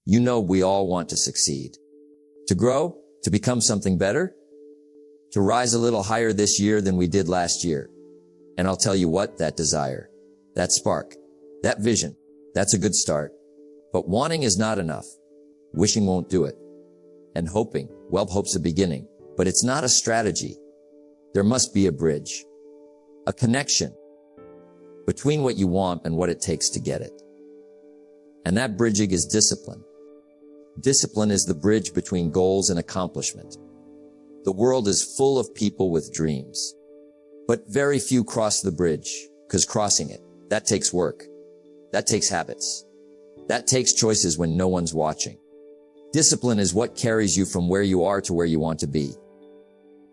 You know we all want to succeed. To grow, to become something better, to rise a little higher this year than we did last year. And I'll tell you what, that desire, that spark, that vision, that's a good start. But wanting is not enough. Wishing won't do it. And hoping, well, hope's a beginning, but it's not a strategy. There must be a bridge, a connection between what you want and what it takes to get it. And that bridging is discipline. Discipline is the bridge between goals and accomplishment. The world is full of people with dreams, but very few cross the bridge, because crossing it, that takes work. That takes habits. That takes choices when no one's watching. Discipline is what carries you from where you are to where you want to be.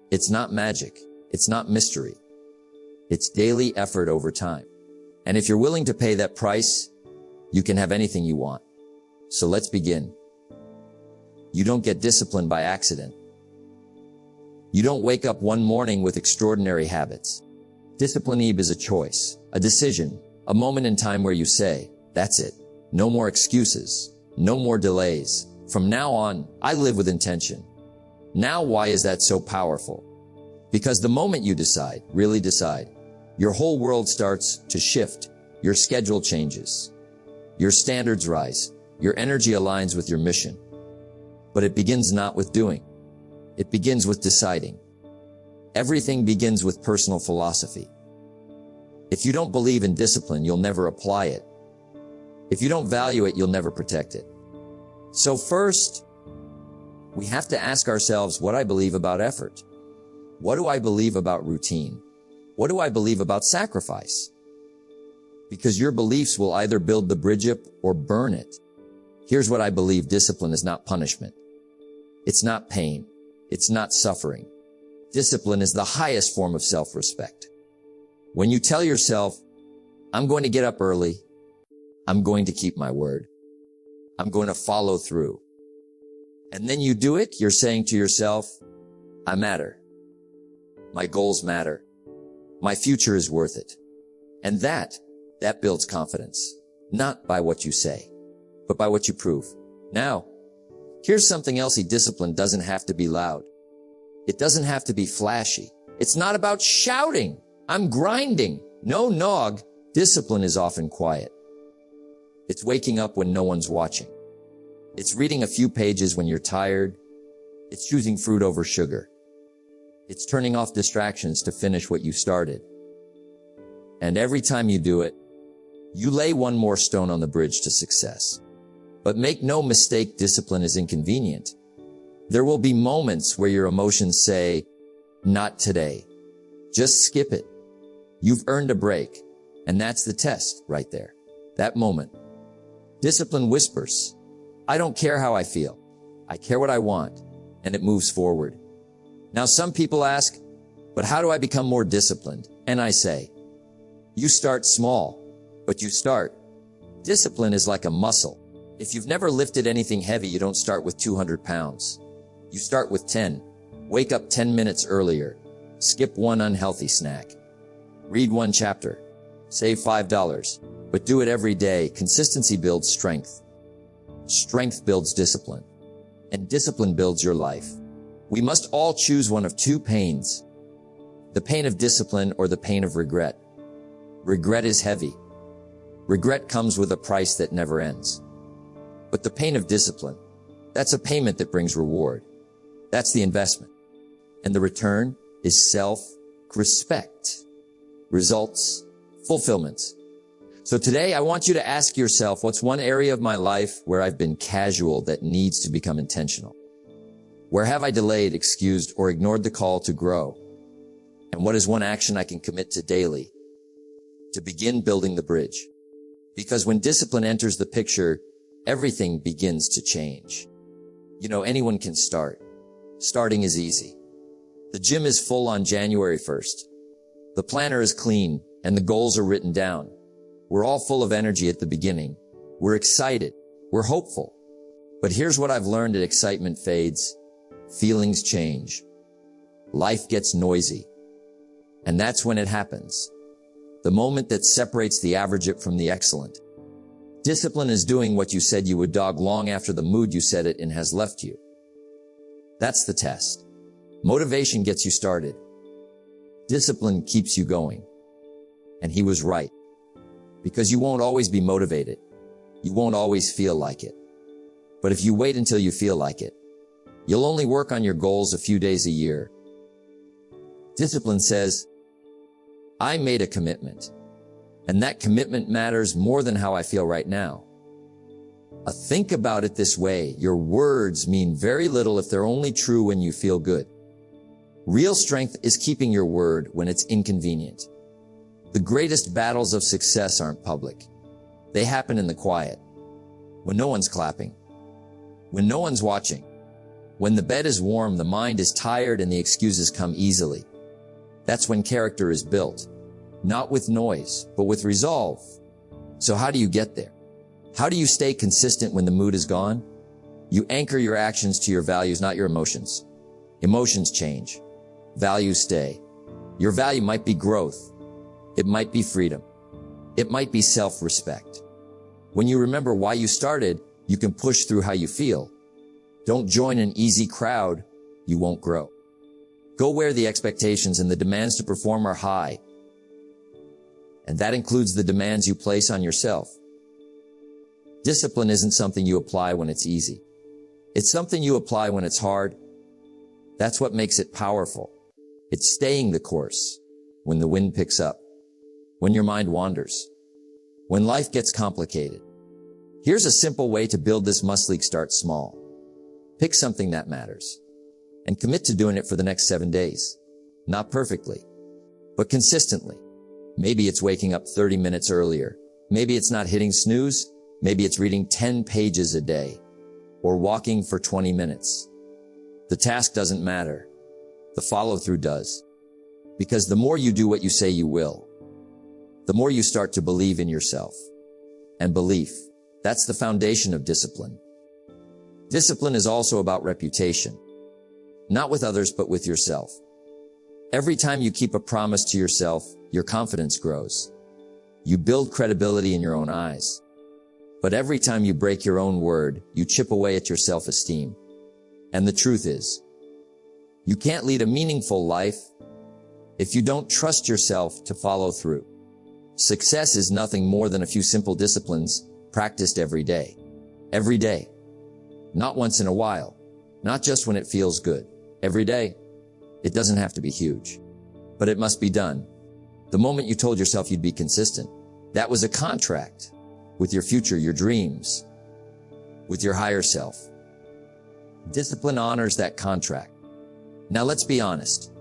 It's not magic. It's not mystery. It's daily effort over time. And if you're willing to pay that price, you can have anything you want. So let's begin. You don't get disciplined by accident. You don't wake up one morning with extraordinary habits. Discipline is a choice, a decision, a moment in time where you say, that's it. No more excuses. No more delays. From now on, I live with intention. Now, why is that so powerful? Because the moment you decide, really decide, your whole world starts to shift. Your schedule changes. Your standards rise. Your energy aligns with your mission. But it begins not with doing. It begins with deciding. Everything begins with personal philosophy. If you don't believe in discipline, you'll never apply it. If you don't value it, you'll never protect it. So first, we have to ask ourselves what I believe about effort. What do I believe about routine? What do I believe about sacrifice? Because your beliefs will either build the bridge up or burn it. Here's what I believe: discipline is not punishment. It's not pain. It's not suffering. Discipline is the highest form of self-respect. When you tell yourself, I'm going to get up early, I'm going to keep my word, I'm going to follow through, and then you do it, you're saying to yourself, I matter. My goals matter. My future is worth it. And that builds confidence, not by what you say, but by what you prove. Now, here's something else: discipline doesn't have to be loud. It doesn't have to be flashy. It's not about shouting, I'm grinding. No, nog. Discipline is often quiet. It's waking up when no one's watching. It's reading a few pages when you're tired. It's choosing fruit over sugar. It's turning off distractions to finish what you started. And every time you do it, you lay one more stone on the bridge to success. But make no mistake, discipline is inconvenient. There will be moments where your emotions say, not today. Just skip it. You've earned a break. And that's the test right there. That moment. Discipline whispers, I don't care how I feel. I care what I want. And it moves forward. Now, some people ask, but how do I become more disciplined? And I say, you start small, but you start. Discipline is like a muscle. If you've never lifted anything heavy, you don't start with 200 pounds. You start with 10. Wake up 10 minutes earlier. Skip one unhealthy snack. Read one chapter. Save $5. But do it every day. Consistency builds strength. Strength builds discipline. And discipline builds your life. We must all choose one of two pains: the pain of discipline or the pain of regret. Regret is heavy. Regret comes with a price that never ends. But the pain of discipline, that's a payment that brings reward. That's the investment. And the return is self-respect, results, fulfillment. So today I want you to ask yourself, what's one area of my life where I've been casual that needs to become intentional? Where have I delayed, excused, or ignored the call to grow? And what is one action I can commit to daily to begin building the bridge? Because when discipline enters the picture, everything begins to change. You know, anyone can start. Starting is easy. The gym is full on January 1st. The planner is clean and the goals are written down. We're all full of energy at the beginning. We're excited. We're hopeful. But here's what I've learned: excitement fades. Feelings change. Life gets noisy. And that's when it happens. The moment that separates the average from the excellent. Discipline is doing what you said you would dog long after the mood you said it in has left you. That's the test. Motivation gets you started. Discipline keeps you going. And he was right. Because you won't always be motivated. You won't always feel like it. But if you wait until you feel like it, you'll only work on your goals a few days a year. Discipline says, I made a commitment. And that commitment matters more than how I feel right now. Think about it this way. Your words mean very little if they're only true when you feel good. Real strength is keeping your word when it's inconvenient. The greatest battles of success aren't public. They happen in the quiet. When no one's clapping. When no one's watching. When the bed is warm, the mind is tired, and the excuses come easily. That's when character is built. Not with noise, but with resolve. So how do you get there? How do you stay consistent when the mood is gone? You anchor your actions to your values, not your emotions. Emotions change. Values stay. Your value might be growth. It might be freedom. It might be self-respect. When you remember why you started, you can push through how you feel. Don't join an easy crowd. You won't grow. Go where the expectations and the demands to perform are high. And that includes the demands you place on yourself. Discipline isn't something you apply when it's easy. It's something you apply when it's hard. That's what makes it powerful. It's staying the course when the wind picks up, when your mind wanders, when life gets complicated. Here's a simple way to build this must-leak. Start small. Pick something that matters and commit to doing it for the next 7 days. Not perfectly, but consistently. Maybe it's waking up 30 minutes earlier. Maybe it's not hitting snooze. Maybe it's reading 10 pages a day or walking for 20 minutes. The task doesn't matter. The follow-through does. Because the more you do what you say you will, the more you start to believe in yourself. And belief, that's the foundation of discipline. Discipline is also about reputation. Not with others, but with yourself. Every time you keep a promise to yourself, your confidence grows. You build credibility in your own eyes. But every time you break your own word, you chip away at your self-esteem. And the truth is, you can't lead a meaningful life if you don't trust yourself to follow through. Success is nothing more than a few simple disciplines practiced every day. Every day. Not once in a while. Not just when it feels good. Every day. It doesn't have to be huge. But it must be done. The moment you told yourself you'd be consistent, that was a contract with your future, your dreams, with your higher self. Discipline honors that contract. Now let's be honest.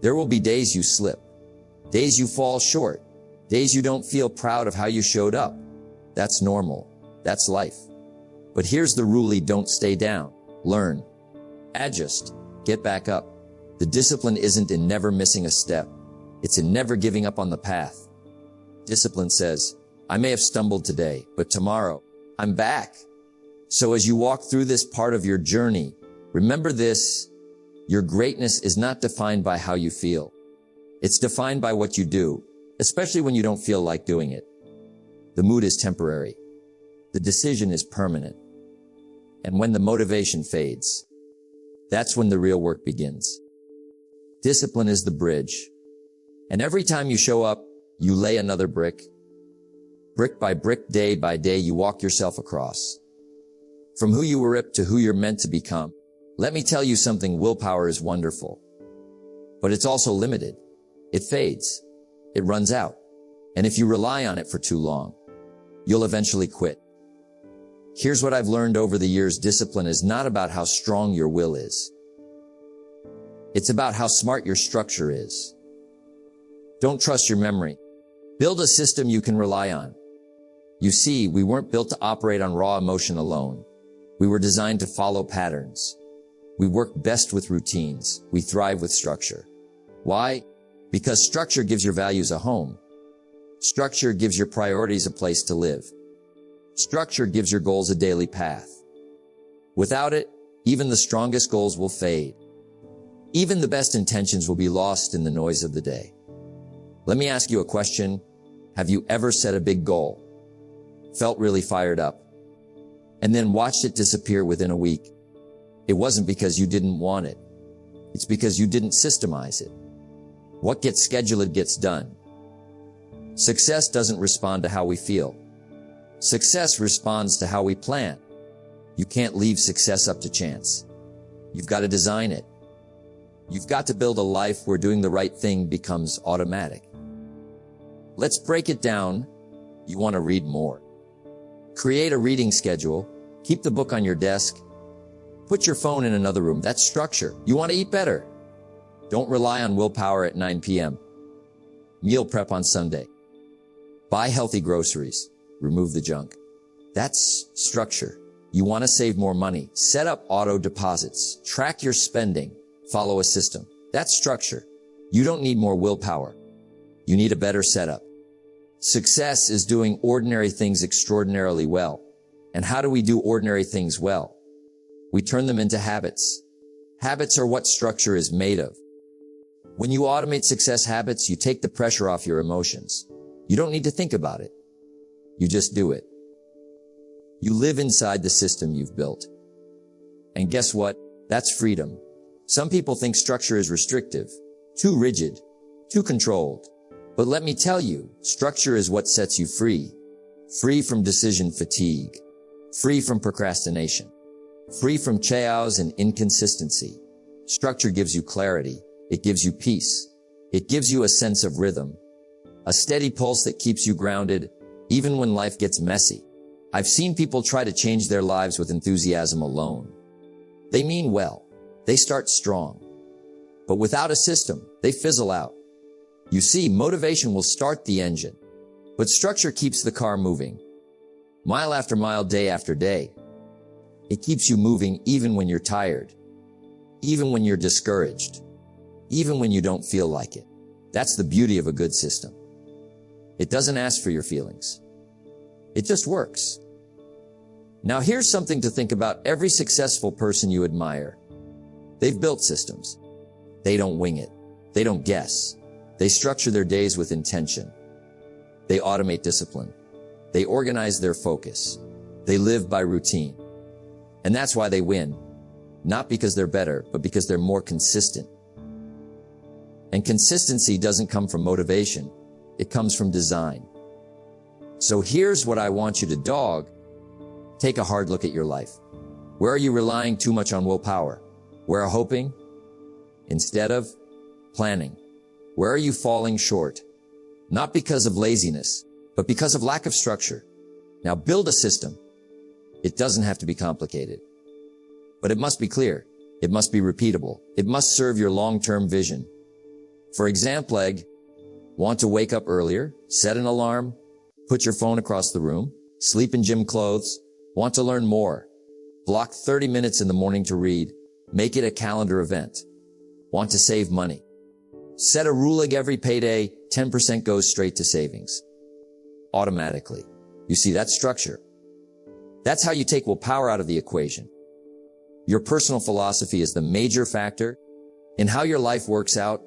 There will be days you slip, days you fall short, days you don't feel proud of how you showed up. That's normal. That's life. But here's the rule: don't stay down. Learn. Adjust. Get back up. The discipline isn't in never missing a step. It's in never giving up on the path. Discipline says, I may have stumbled today, but tomorrow, I'm back. So as you walk through this part of your journey, remember this: your greatness is not defined by how you feel. It's defined by what you do, especially when you don't feel like doing it. The mood is temporary. The decision is permanent. And when the motivation fades, that's when the real work begins. Discipline is the bridge. And every time you show up, you lay another brick. Brick by brick, day by day, you walk yourself across. From who you were ripped to who you're meant to become. Let me tell you something: willpower is wonderful. But it's also limited. It fades. It runs out. And if you rely on it for too long, you'll eventually quit. Here's what I've learned over the years: discipline is not about how strong your will is. It's about how smart your structure is. Don't trust your memory. Build a system you can rely on. You see, we weren't built to operate on raw emotion alone. We were designed to follow patterns. We work best with routines. We thrive with structure. Why? Because structure gives your values a home. Structure gives your priorities a place to live. Structure gives your goals a daily path. Without it, even the strongest goals will fade. Even the best intentions will be lost in the noise of the day. Let me ask you a question. Have you ever set a big goal? felt really fired up, and then watched it disappear within a week. It wasn't because you didn't want it. It's because you didn't systemize it. What gets scheduled gets done. Success doesn't respond to how we feel. Success responds to how we plan. You can't leave success up to chance. You've got to design it. You've got to build a life where doing the right thing becomes automatic. Let's break it down. You want to read more. Create a reading schedule. Keep the book on your desk. Put your phone in another room. That's structure. You want to eat better. Don't rely on willpower at 9 p.m. Meal prep on Sunday. Buy healthy groceries. Remove the junk. That's structure. You want to save more money. Set up auto deposits. Track your spending. Follow a system. That's structure. You don't need more willpower. You need a better setup. Success is doing ordinary things extraordinarily well. And how do we do ordinary things well? We turn them into habits. Habits are what structure is made of. When you automate success habits, you take the pressure off your emotions. You don't need to think about it. You just do it. You live inside the system you've built. And guess what? That's freedom. Some people think structure is restrictive, too rigid, too controlled. But let me tell you, structure is what sets you free. Free from decision fatigue. Free from procrastination. Free from chaos and inconsistency. Structure gives you clarity. It gives you peace. It gives you a sense of rhythm. A steady pulse that keeps you grounded, even when life gets messy. I've seen people try to change their lives with enthusiasm alone. They mean well. They start strong. But without a system, they fizzle out. You see, motivation will start the engine, but structure keeps the car moving. Mile after mile, day after day. It keeps you moving even when you're tired, even when you're discouraged, even when you don't feel like it. That's the beauty of a good system. It doesn't ask for your feelings. It just works. Now here's something to think about. Every successful person you admire, they've built systems. They don't wing it. They don't guess. They structure their days with intention. They automate discipline. They organize their focus. They live by routine. And that's why they win. Not because they're better, but because they're more consistent. And consistency doesn't come from motivation. It comes from design. So here's what I want you to do. Take a hard look at your life. Where are you relying too much on willpower? Where are hoping instead of planning? Where are you falling short? Not because of laziness, but because of lack of structure. Now build a system. It doesn't have to be complicated, but it must be clear. It must be repeatable. It must serve your long-term vision. For example, want to wake up earlier? Set an alarm. Put your phone across the room. Sleep in gym clothes. Want to learn more? Block 30 minutes in the morning to read. Make it a calendar event. Want to save money? Set a rule like every payday, 10% goes straight to savings. Automatically. You see, that's structure. That's how you take willpower out of the equation. Your personal philosophy is the major factor in how your life works out.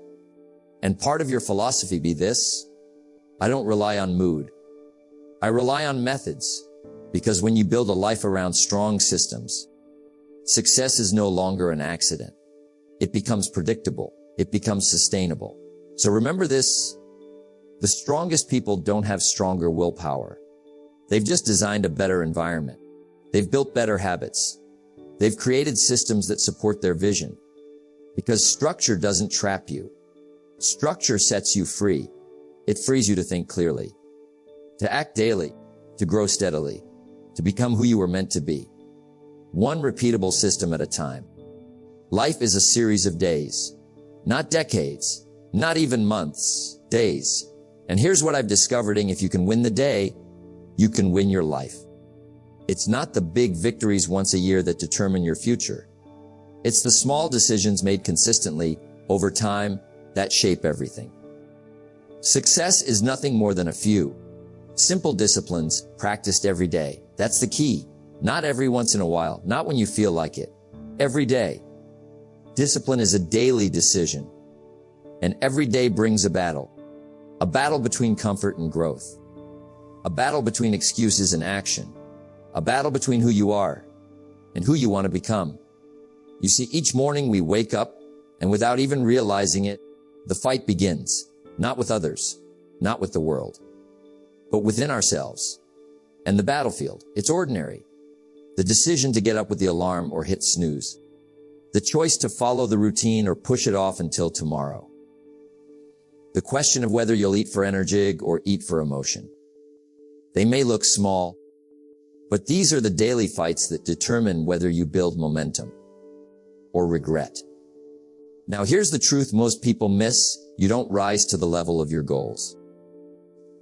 And part of your philosophy be this: I don't rely on mood. I rely on methods. Because when you build a life around strong systems, success is no longer an accident. It becomes predictable. It becomes sustainable. So remember this: the strongest people don't have stronger willpower. They've just designed a better environment. They've built better habits. They've created systems that support their vision. Because structure doesn't trap you. Structure sets you free. It frees you to think clearly, to act daily, to grow steadily, to become who you were meant to be. One repeatable system at a time. Life is a series of days, not decades, not even months, days. And here's what I've discovered: if you can win the day, you can win your life. It's not the big victories once a year that determine your future. It's the small decisions made consistently over time that shape everything. Success is nothing more than a few simple disciplines practiced every day. That's the key. Not every once in a while, not when you feel like it. Every day. Discipline is a daily decision. And every day brings a battle between comfort and growth. A battle between excuses and action. A battle between who you are and who you want to become. You see, each morning we wake up, and without even realizing it, the fight begins. Not with others, not with the world, but within ourselves. And the battlefield, it's ordinary. The decision to get up with the alarm or hit snooze. The choice to follow the routine or push it off until tomorrow. The question of whether you'll eat for energy or eat for emotion. They may look small, but these are the daily fights that determine whether you build momentum or regret. Now here's the truth most people miss. You don't rise to the level of your goals.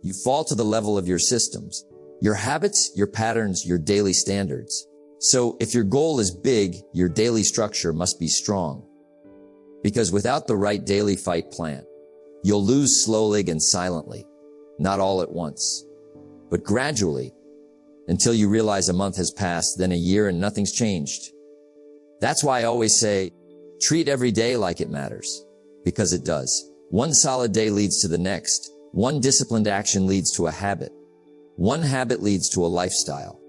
You fall to the level of your systems, your habits, your patterns, your daily standards. So if your goal is big, your daily structure must be strong. Because without the right daily fight plan, you'll lose slowly and silently, not all at once, but gradually, until you realize a month has passed, then a year, and nothing's changed. That's why I always say, treat every day like it matters, because it does. One solid day leads to the next. One disciplined action leads to a habit. One habit leads to a lifestyle.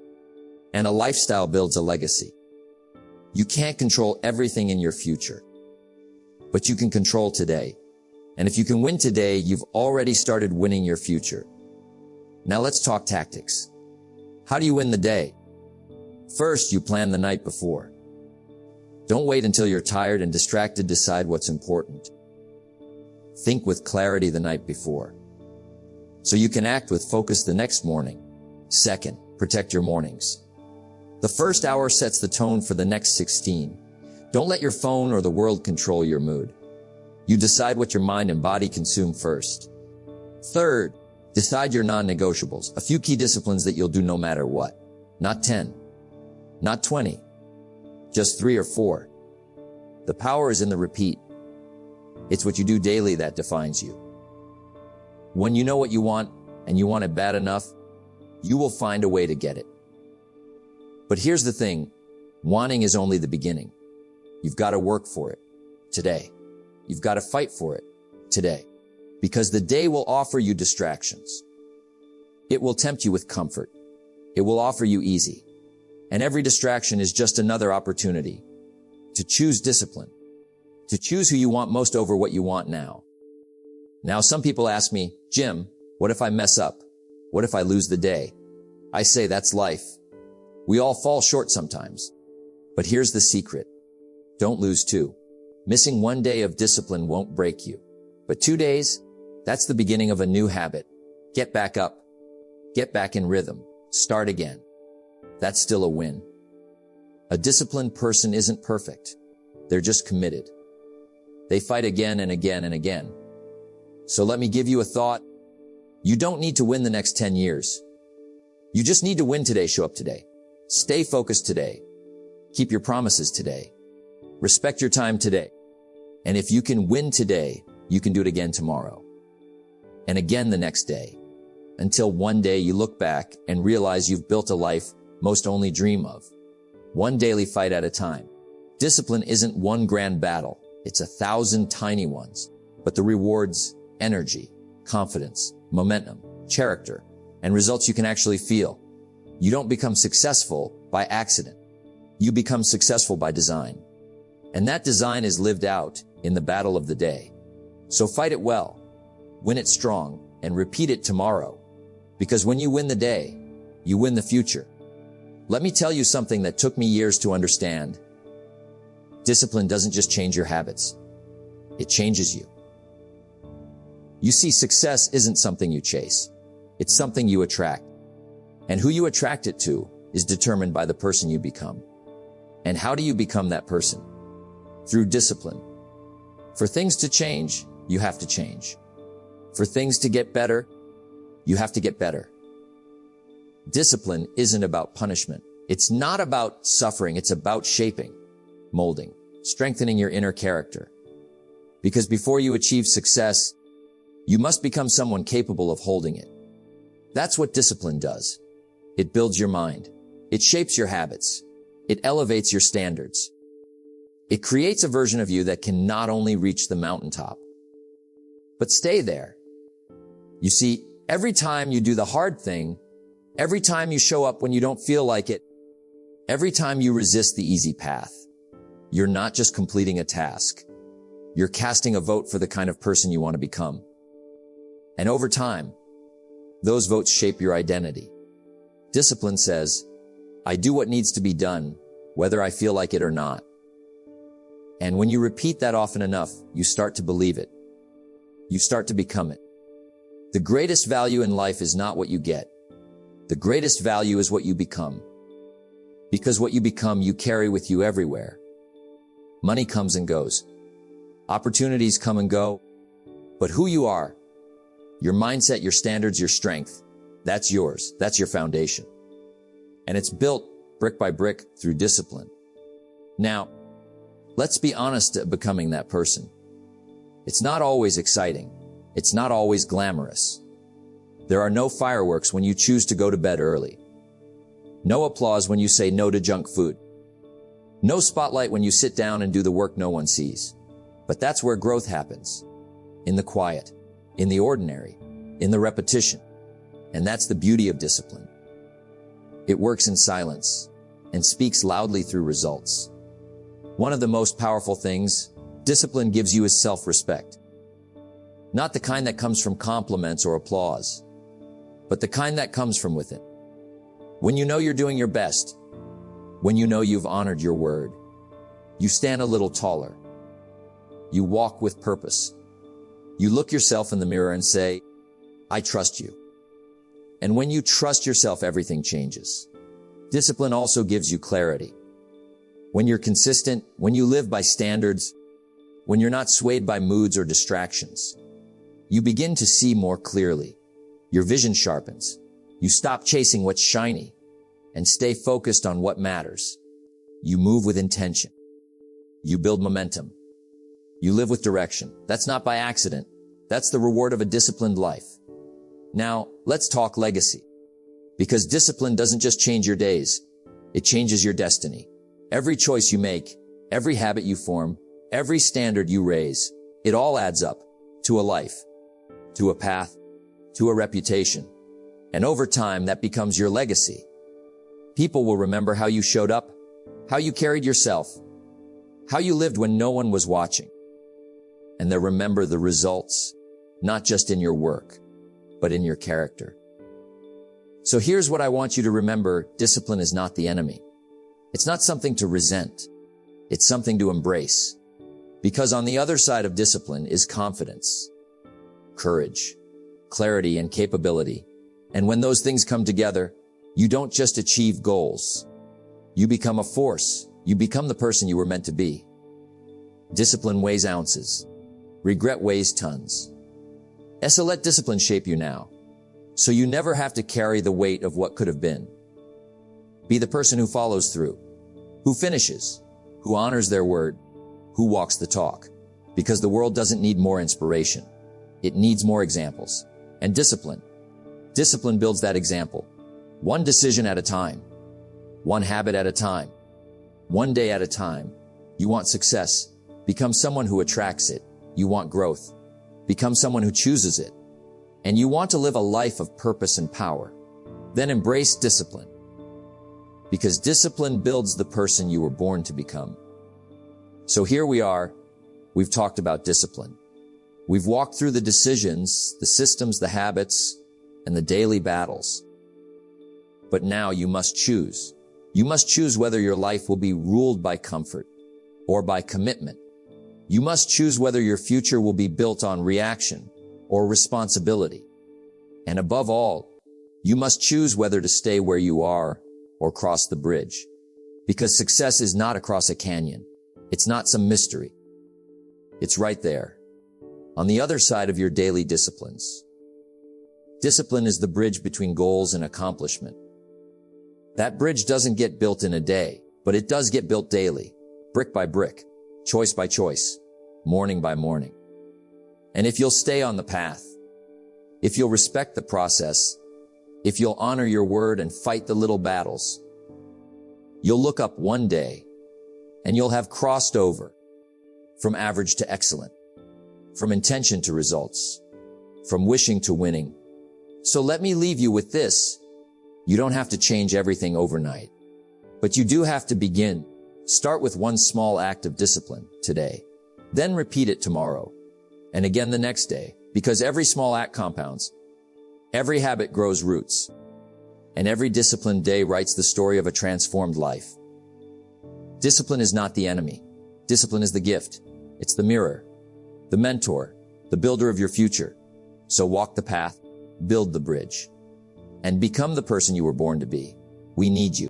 And a lifestyle builds a legacy. You can't control everything in your future, but you can control today. And if you can win today, you've already started winning your future. Now let's talk tactics. How do you win the day? First, you plan the night before. Don't wait until you're tired and distracted. Decide what's important. Think with clarity the night before, so you can act with focus the next morning. Second, protect your mornings. The first hour sets the tone for the next 16. Don't let your phone or the world control your mood. You decide what your mind and body consume first. Third, decide your non-negotiables, a few key disciplines that you'll do no matter what. Not 10, not 20, just 3 or 4. The power is in the repeat. It's what you do daily that defines you. When you know what you want, and you want it bad enough, you will find a way to get it. But here's the thing, wanting is only the beginning. You've got to work for it today. You've got to fight for it today, because the day will offer you distractions. It will tempt you with comfort. It will offer you easy. And every distraction is just another opportunity to choose discipline, to choose who you want most over what you want now. Now, some people ask me, Jim, what if I mess up? What if I lose the day? I say that's life. We all fall short sometimes. But here's the secret. Don't lose 2. Missing 1 day of discipline won't break you. But 2 days, that's the beginning of a new habit. Get back up. Get back in rhythm. Start again. That's still a win. A disciplined person isn't perfect. They're just committed. They fight again and again and again. So let me give you a thought. You don't need to win the next 10 years. You just need to win today. Show up today. Stay focused today. Keep your promises today. Respect your time today. And if you can win today, you can do it again tomorrow. And again the next day. Until one day you look back and realize you've built a life most only dream of. One daily fight at a time. Discipline isn't one grand battle. It's 1,000 tiny ones. But the rewards, energy, confidence, momentum, character, and results you can actually feel. You don't become successful by accident. You become successful by design. And that design is lived out in the battle of the day. So fight it well, win it strong, and repeat it tomorrow. Because when you win the day, you win the future. Let me tell you something that took me years to understand. Discipline doesn't just change your habits. It changes you. You see, success isn't something you chase. It's something you attract. And who you attract it to is determined by the person you become. And how do you become that person? Through discipline. For things to change, you have to change. For things to get better, you have to get better. Discipline isn't about punishment. It's not about suffering. It's about shaping, molding, strengthening your inner character. Because before you achieve success, you must become someone capable of holding it. That's what discipline does. It builds your mind. It shapes your habits. It elevates your standards. It creates a version of you that can not only reach the mountaintop, but stay there. You see, every time you do the hard thing, Every time you show up when you don't feel like it, every time you resist the easy path, you're not just completing a task. You're casting a vote for the kind of person you want to become. And over time, those votes shape your identity. Discipline says, I do what needs to be done, whether I feel like it or not. And when you repeat that often enough, you start to believe it. You start to become it. The greatest value in life is not what you get. The greatest value is what you become. Because what you become, you carry with you everywhere. Money comes and goes. Opportunities come and go. But who you are, your mindset, your standards, your strength, that's yours. That's your foundation. And it's built brick by brick through discipline. Now, let's be honest at becoming that person. It's not always exciting. It's not always glamorous. There are no fireworks when you choose to go to bed early. No applause when you say no to junk food. No spotlight when you sit down and do the work no one sees. But that's where growth happens. In the quiet, in the ordinary, in the repetition. And that's the beauty of discipline. It works in silence and speaks loudly through results. One of the most powerful things discipline gives you is self-respect. Not the kind that comes from compliments or applause, but the kind that comes from within. When you know you're doing your best, when you know you've honored your word, you stand a little taller. You walk with purpose. You look yourself in the mirror and say, I trust you. And when you trust yourself, everything changes. Discipline also gives you clarity. When you're consistent, when you live by standards, when you're not swayed by moods or distractions, you begin to see more clearly. Your vision sharpens. You stop chasing what's shiny and stay focused on what matters. You move with intention. You build momentum. You live with direction. That's not by accident. That's the reward of a disciplined life. Now, let's talk legacy. Because discipline doesn't just change your days. It changes your destiny. Every choice you make, every habit you form, every standard you raise, it all adds up to a life, to a path, to a reputation. And over time, that becomes your legacy. People will remember how you showed up, how you carried yourself, how you lived when no one was watching. And they'll remember the results, not just in your work, but in your character. So here's what I want you to remember. Discipline is not the enemy. It's not something to resent. It's something to embrace. Because on the other side of discipline is confidence, courage, clarity, and capability. And when those things come together, you don't just achieve goals. You become a force. You become the person you were meant to be. Discipline weighs ounces. Regret weighs tons. So let discipline shape you now, so you never have to carry the weight of what could have been. Be the person who follows through, who finishes, who honors their word, who walks the talk. Because the world doesn't need more inspiration. It needs more examples. And discipline. Discipline builds that example. One decision at a time. One habit at a time. One day at a time. You want success. Become someone who attracts it. You want growth. Become someone who chooses it. And you want to live a life of purpose and power. Then embrace discipline. Because discipline builds the person you were born to become. So here we are. We've talked about discipline. We've walked through the decisions, the systems, the habits, and the daily battles. But now you must choose. You must choose whether your life will be ruled by comfort or by commitment. You must choose whether your future will be built on reaction or responsibility. And above all, you must choose whether to stay where you are or cross the bridge. Because success is not across a canyon. It's not some mystery. It's right there, on the other side of your daily disciplines. Discipline is the bridge between goals and accomplishment. That bridge doesn't get built in a day, but it does get built daily, brick by brick, choice by choice, morning by morning. And if you'll stay on the path, if you'll respect the process, if you'll honor your word and fight the little battles, you'll look up one day and you'll have crossed over from average to excellent, from intention to results, from wishing to winning. So let me leave you with this. You don't have to change everything overnight, but you do have to begin. Start with one small act of discipline today, then repeat it tomorrow, and again the next day, because every small act compounds. Every habit grows roots, and every disciplined day writes the story of a transformed life. Discipline is not the enemy. Discipline is the gift. It's the mirror, the mentor, the builder of your future. So walk the path, build the bridge, and become the person you were born to be. We need you.